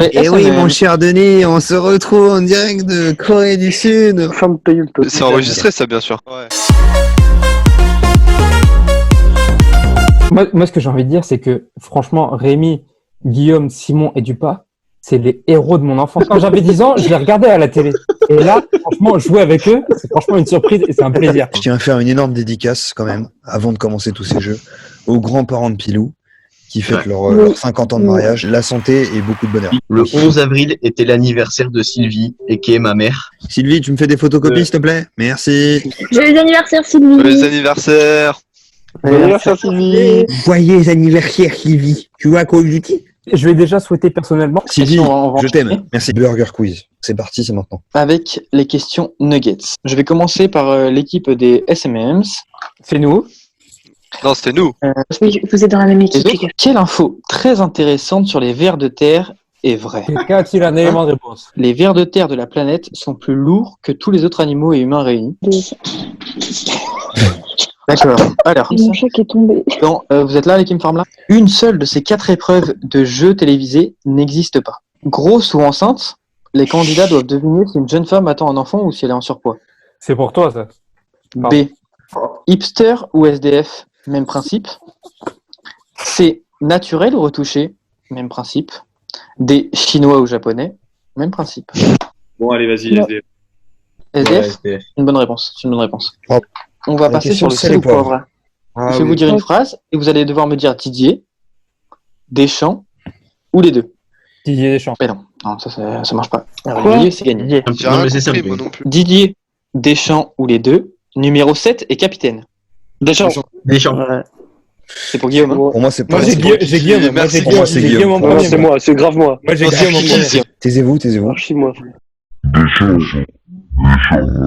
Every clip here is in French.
Et oui, mon cher Denis, on se retrouve en direct de Corée du Sud. Ferme ta gueule, toi. C'est enregistré, ça, bien sûr. Ouais. Moi, ce que j'ai envie de dire, c'est que franchement, Rémi, Guillaume, Simon et Dupas, c'est les héros de mon enfance. Quand j'avais 10 ans, je les regardais à la télé. Et là, franchement, jouer avec eux, c'est franchement une surprise et c'est un plaisir. Je tiens à faire une énorme dédicace quand même, avant de commencer tous ces jeux, aux grands-parents de Pilou, qui fêtent leurs 50 ans de mariage, la santé et beaucoup de bonheur. Le 11 avril était l'anniversaire de Sylvie, et qui est ma mère. Sylvie, tu me fais des photocopies, s'il te plaît? Merci. Joyeux anniversaire, Sylvie. Joyeux anniversaire. Joyeux anniversaire, Sylvie. Joyeux anniversaire, Sylvie. Tu vois Call of Duty? Je vais déjà souhaiter personnellement. Sylvie, on va je enchaîner t'aime. Merci. Burger Quiz. C'est parti, c'est maintenant. Avec les questions nuggets. Je vais commencer par l'équipe des SMMs. C'est nous. Non, c'était nous. Oui, vous êtes dans la même équipe, les gars. Quelle info très intéressante sur les vers de terre est vraie? Quelqu'un a-t-il un élément de réponse? Les vers de terre de la planète sont plus lourds que tous les autres animaux et humains réunis. D'accord. Alors, Mon chat qui est tombé. vous êtes là, l'équipe Farm là? Une seule de ces 4 épreuves de jeux télévisés n'existe pas. Grosse ou enceinte, les candidats doivent deviner si une jeune femme attend un enfant ou si elle est en surpoids. C'est pour toi, ça. B. Hipster ou SDF, même principe. C. Naturel ou retouché, même principe. D. Chinois ou japonais, même principe. Bon, allez, vas-y, Non. SDF. SDF, une bonne réponse. C'est une bonne réponse. Bravo. On va La passer question, sur le c'est sel les ou poivre. poivres. Je vais vous dire une phrase et vous allez devoir me dire Didier, Deschamps ou les deux. Didier Deschamps. Mais non, ça marche pas. Alors, Didier, c'est gagné. J'ai rien compris, moi non plus. Didier, Deschamps ou les deux. Numéro 7 et capitaine. Deschamps. Deschamps. C'est pour Guillaume. Hein. Pour moi, c'est pas. Moi, j'ai Guillaume. Moi, Merci, j'ai pour moi, c'est Guillaume. en Non, premier. c'est moi, c'est grave moi. Moi, j'ai Guillaume en premier. Taisez-vous, taisez-vous. Archi moi.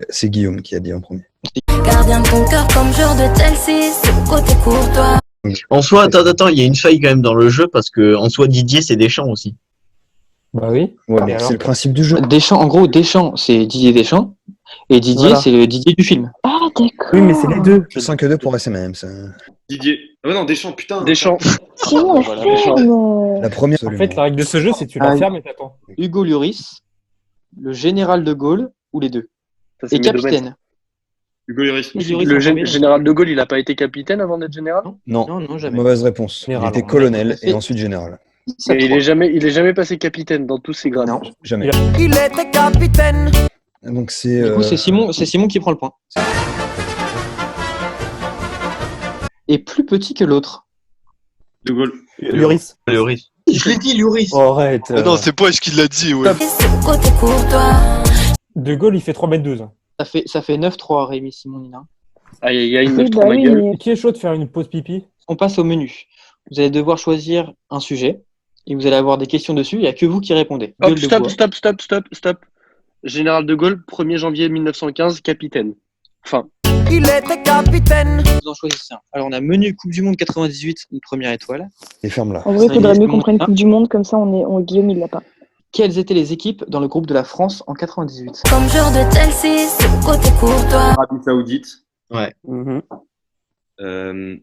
C'est Guillaume qui a dit en premier. Gardien de ton cœur comme joueur de Chelsea, c'est le côté courtois. En soi, attends, il y a une faille quand même dans le jeu parce que en soi, Didier, c'est Deschamps aussi. Bah oui. Ouais, Et mais alors c'est le principe du jeu. Deschamps, en gros, Deschamps, c'est Didier Deschamps. Et Didier, Voilà. c'est le Didier du film. Ah, d'accord. Oui, mais c'est les deux. 5-2 pour SMM. Ça. Didier. Ah ouais, non, Deschamps, putain. Deschamps. Simon, la Voilà, ferme. La première, En absolument. fait, la règle de ce jeu, c'est que tu la Ah, fermes et t'attends. Hugo Lloris, le général de Gaulle ou les deux. Ça, c'est Et mes domaines. capitaine. Hugo Lloris. Hugo Lloris, Le en premier. général de Gaulle, il a pas été capitaine avant d'être général? Non, Non, jamais. mauvaise réponse. Général, Il était on a colonel fait- et ensuite général. Ça, Mais il trois. est jamais passé capitaine dans tous ses grades. Non. Jamais. Il était capitaine. Donc c'est. Du coup, c'est Simon qui prend le point. Et plus petit que l'autre. De Gaulle. Lloris. Lloris. Je l'ai dit, Lloris. Oh, arrête. Ah non, c'est Poche qui l'a dit, ouais. C'est le côté courtois. De Gaulle, il fait 3m12. Ça fait 9-3, Rémi, Simon, Nina. Aïe, aïe, aïe, Oui, 9 bah ma oui, gueule. mais Qui est chaud de faire une pause pipi? On passe au menu. Vous allez devoir choisir un sujet et vous allez avoir des questions dessus. Il n'y a que vous qui répondez. Hop, Gueule de bois. stop. Général de Gaulle, 1er janvier 1915, capitaine. Fin. Il était capitaine. Vous en choisissez un. Alors, on a menu Coupe du Monde 98, une première étoile. Et ferme là. en vrai, il Ça, faudrait il est mieux qu'on prenne bon. Coupe du Monde, comme ça, Guillaume, il l'a pas. Quelles étaient les équipes dans le groupe de la France en 98? Comme joueur de Chelsea, c'est le côté courtois. Arabie Saoudite. Mhm. Euh,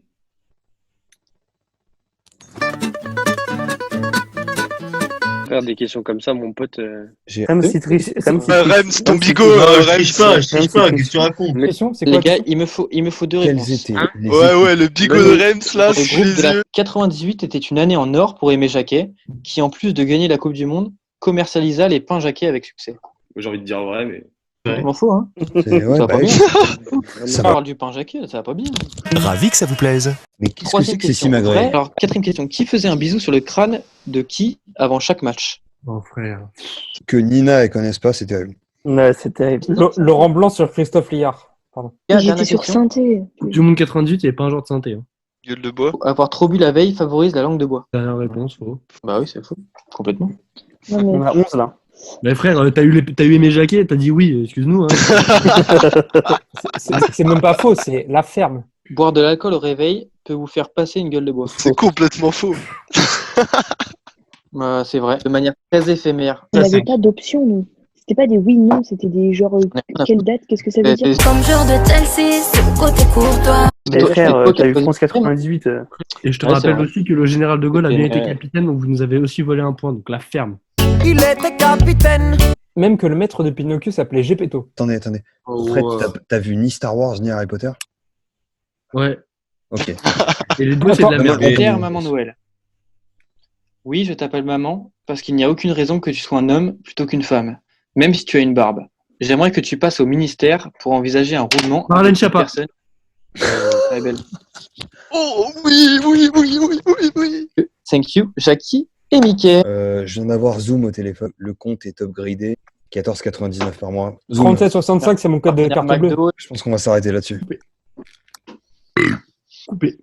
Faire des questions comme ça, mon pote. J'ai. Rems, il triche. Rems, ton bigot, Je Rems. triche pas, qu'est-ce que tu racontes? Question, c'est Les quoi? gars, il me faut deux Quelles réponses. étaient les Ouais, le bigot de Rems, là, Le sous groupe les de la yeux. 98 était une année en or pour Aimé Jacquet, qui en plus de gagner la Coupe du Monde, commercialisa les pains Jacquet avec succès. J'ai envie de dire vrai, mais. Je m'en fous, hein. C'est- ouais, Ça va bah pas oui. bien. Ça On va. parle du pain Jacquet, ça va pas bien. Ravi que ça vous plaise. Mais qu'est-ce que c'est Troisième que ces question. simagrées? Vrai. Alors, quatrième question. Qui faisait un bisou sur le crâne de qui avant chaque match? Oh, frère. Que Nina elle connaisse pas, c'est terrible. Ouais, c'est terrible. Laurent Blanc sur Christophe Liard. Pardon. Dernière J'étais sur question. synthé. Du monde 98, il n'y avait pas un genre de synthé. Hein. Gueule de bois. Avoir trop bu la veille favorise la langue de bois. Dernière réponse, faux. Bah oui, c'est faux. Complètement. Non, On mais... a 11 là. Mais frère, t'as eu Aimé Jacquet, t'as dit oui, excuse-nous. Hein. C'est même pas faux, c'est la ferme. Boire de l'alcool au réveil peut vous faire passer une gueule de bois. C'est complètement faux. C'est vrai. De manière très éphémère. On n'avait pas d'option, nous. C'était pas des oui-non, c'était des genre. Quelle date? Qu'est-ce que ça veut dire? Comme joueur de Chelsea, c'est le côté courtois. Mais Toi, frère, toi, t'as eu toi, France 98. Et je te Ouais, c'est rappelle vrai. aussi que le général de Gaulle a bien été Ouais. capitaine, donc vous nous avez aussi volé un point, donc la ferme. il était capitaine. Même que le maître de Pinocchio s'appelait Geppetto. Attendez. Fred, t'as vu ni Star Wars ni Harry Potter? Ouais. Ok. Et les deux, c'est de la Attends, merde. mais- Pierre, maman Noël. Oui, je t'appelle maman parce qu'il n'y a aucune raison que tu sois un homme plutôt qu'une femme, même si tu as une barbe. J'aimerais que tu passes au ministère pour envisager un roulement Marlène avec une Schiappa. personne très belle. Oh oui. Thank you, Jackie et Mickey. Je viens d'avoir Zoom au téléphone. Le compte est upgradé. 14,99 par mois. Zoom. 37,65, c'est mon code de carte bleue. McDo. Je pense qu'on va s'arrêter là-dessus. Coupé.